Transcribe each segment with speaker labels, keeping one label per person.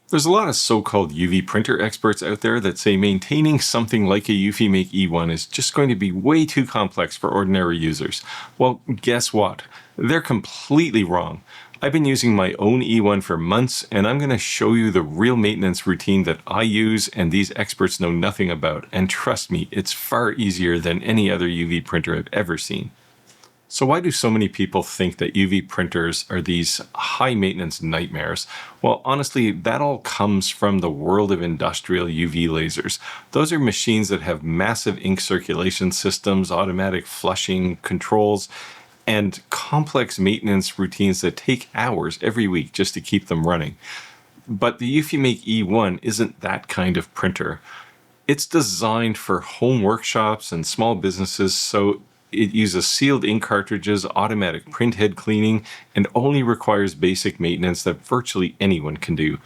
Speaker 1: There's a lot of so-called UV printer experts out there that say maintaining something like a EufyMake E1 is just going to be way too complex for ordinary users. Well, guess what? They're completely wrong. I've been using my own E1 for months, and I'm going to show you the real maintenance routine that I use and these experts know nothing about. And trust me, it's far easier than any other UV printer I've ever seen. So why do so many people think that UV printers are these high maintenance nightmares? Well, honestly, that all comes from the world of industrial UV lasers. Those are machines that have massive ink circulation systems, automatic flushing controls, and complex maintenance routines that take hours every week just to keep them running. But the EufyMake E1 isn't that kind of printer. It's designed for home workshops and small businesses, so it uses sealed ink cartridges, automatic printhead cleaning, and only requires basic maintenance that virtually anyone can do.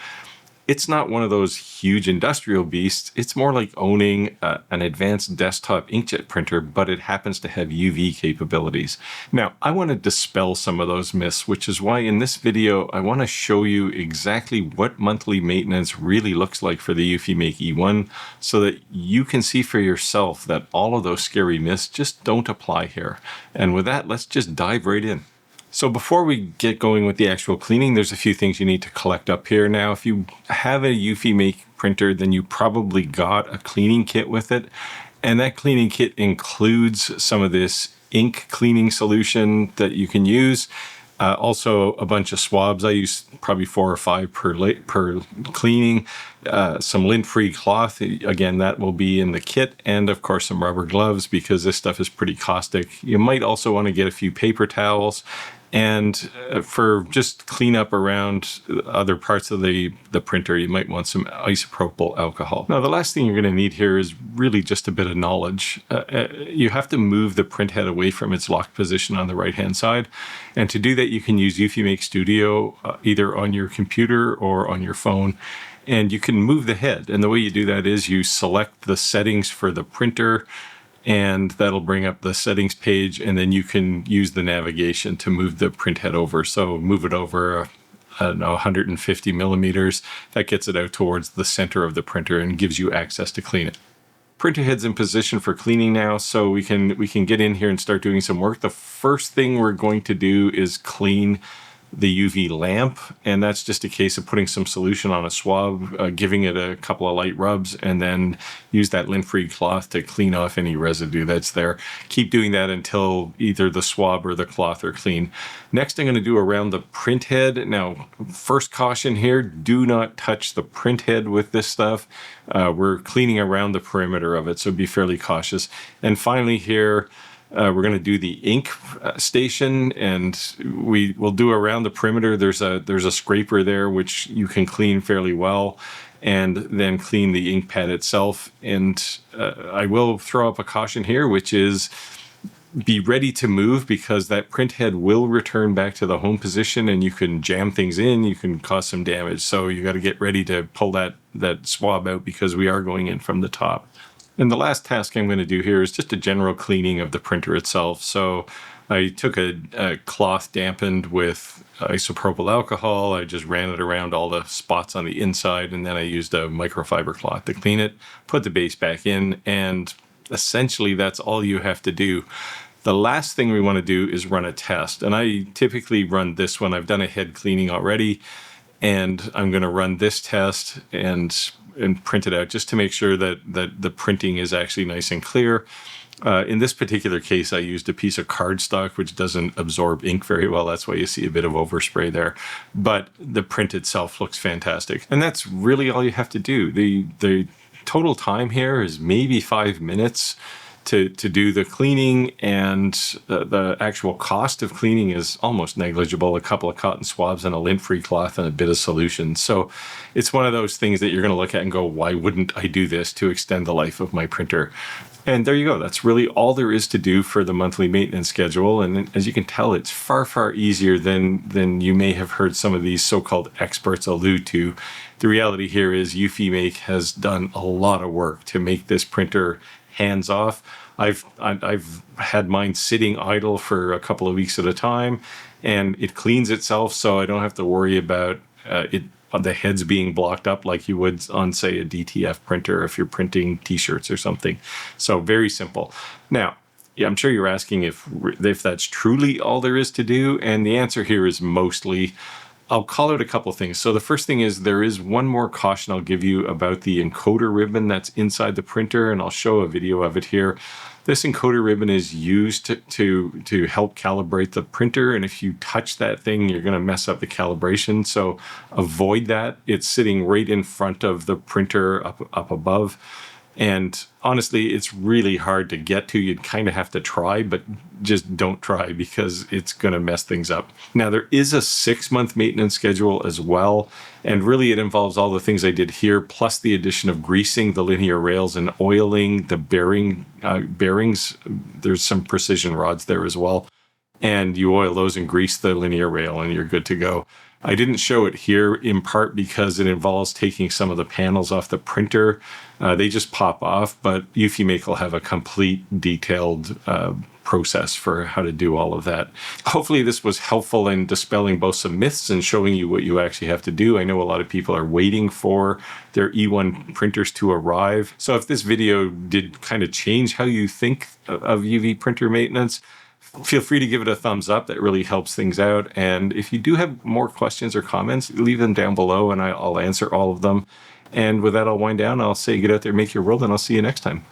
Speaker 1: It's not one of those huge industrial beasts. It's more like owning an advanced desktop inkjet printer, but it happens to have UV capabilities. Now, I want to dispel some of those myths, which is why in this video, I want to show you exactly what monthly maintenance really looks like for the EufyMake E1 so that you can see for yourself that all of those scary myths just don't apply here. And with that, let's just dive right in. So before we get going with the actual cleaning, there's a few things you need to collect up here. Now, if you have a EufyMake printer, then you probably got a cleaning kit with it. And that cleaning kit includes some of this ink cleaning solution that you can use. Also a bunch of swabs. I use probably 4 or 5 per cleaning. Some lint-free cloth. Again, that will be in the kit. And of course, some rubber gloves because this stuff is pretty caustic. You might also want to get a few paper towels. And for just cleanup around other parts of the printer, you might want some isopropyl alcohol. Now, the last thing you're going to need here is really just a bit of knowledge. You have to move the printhead away from its locked position on the right-hand side. And to do that, you can use EufyMake Studio either on your computer or on your phone. And you can move the head. And the way you do that is you select the settings for the printer, and that'll bring up the settings page, and then you can use the navigation to move the printhead over. So move it over, I don't know, 150 millimeters. That gets it out towards the center of the printer and gives you access to clean it. Printer head's in position for cleaning now, so we can get in here and start doing some work. The first thing we're going to do is clean the UV lamp, and that's just a case of putting some solution on a swab, giving it a couple of light rubs, and then use that lint-free cloth to clean off any residue that's there. Keep doing that until either the swab or the cloth are clean. Next, I'm going to do around the printhead. Now, first caution here, do not touch the printhead with this stuff. We're cleaning around the perimeter of it, so be fairly cautious. And finally here, we're going to do the ink station, and we will do around the perimeter. There's a scraper there which you can clean fairly well, and then clean the ink pad itself. And I will throw up a caution here, which is be ready to move because that printhead will return back to the home position, and you can jam things in, you can cause some damage. So you got to get ready to pull that swab out because we are going in from the top. And the last task I'm going to do here is just a general cleaning of the printer itself. So I took a cloth dampened with isopropyl alcohol. I just ran it around all the spots on the inside, and then I used a microfiber cloth to clean it, put the base back in, and essentially that's all you have to do. The last thing we want to do is run a test. And I typically run this one. I've done a head cleaning already, and I'm going to run this test and print it out just to make sure that the printing is actually nice and clear. In this particular case, I used a piece of cardstock, which doesn't absorb ink very well. That's why you see a bit of overspray there. But the print itself looks fantastic. And that's really all you have to do. The total time here is maybe 5 minutes to do the cleaning, and the actual cost of cleaning is almost negligible. A couple of cotton swabs and a lint-free cloth and a bit of solution. So it's one of those things that you're going to look at and go, why wouldn't I do this to extend the life of my printer? And there you go. That's really all there is to do for the monthly maintenance schedule. And as you can tell, it's far, far easier than you may have heard some of these so-called experts allude to. The reality here is EufyMake has done a lot of work to make this printer hands off. I've had mine sitting idle for a couple of weeks at a time, and it cleans itself, so I don't have to worry about it the heads being blocked up like you would on, say, a DTF printer if you're printing t-shirts or something. So very simple. Now, yeah, I'm sure you're asking if that's truly all there is to do, and the answer here is mostly. I'll call out a couple things. So the first thing is there is one more caution I'll give you about the encoder ribbon that's inside the printer, and I'll show a video of it here. This encoder ribbon is used to help calibrate the printer, and if you touch that thing, you're going to mess up the calibration. So avoid that. It's sitting right in front of the printer up above. And honestly, it's really hard to get to. You'd kind of have to try, but just don't try because it's going to mess things up. Now, there is a 6-month maintenance schedule as well. And really, it involves all the things I did here, plus the addition of greasing the linear rails and oiling the bearings. There's some precision rods there as well. And you oil those and grease the linear rail, and you're good to go. I didn't show it here in part because it involves taking some of the panels off the printer. They just pop off, but EufyMake will have a complete detailed process for how to do all of that. Hopefully this was helpful in dispelling both some myths and showing you what you actually have to do. I know a lot of people are waiting for their E1 printers to arrive. So if this video did kind of change how you think of UV printer maintenance, feel free to give it a thumbs up. That really helps things out. And if you do have more questions or comments, leave them down below and I'll answer all of them. And with that, I'll wind down. I'll say get out there, make your world, and I'll see you next time.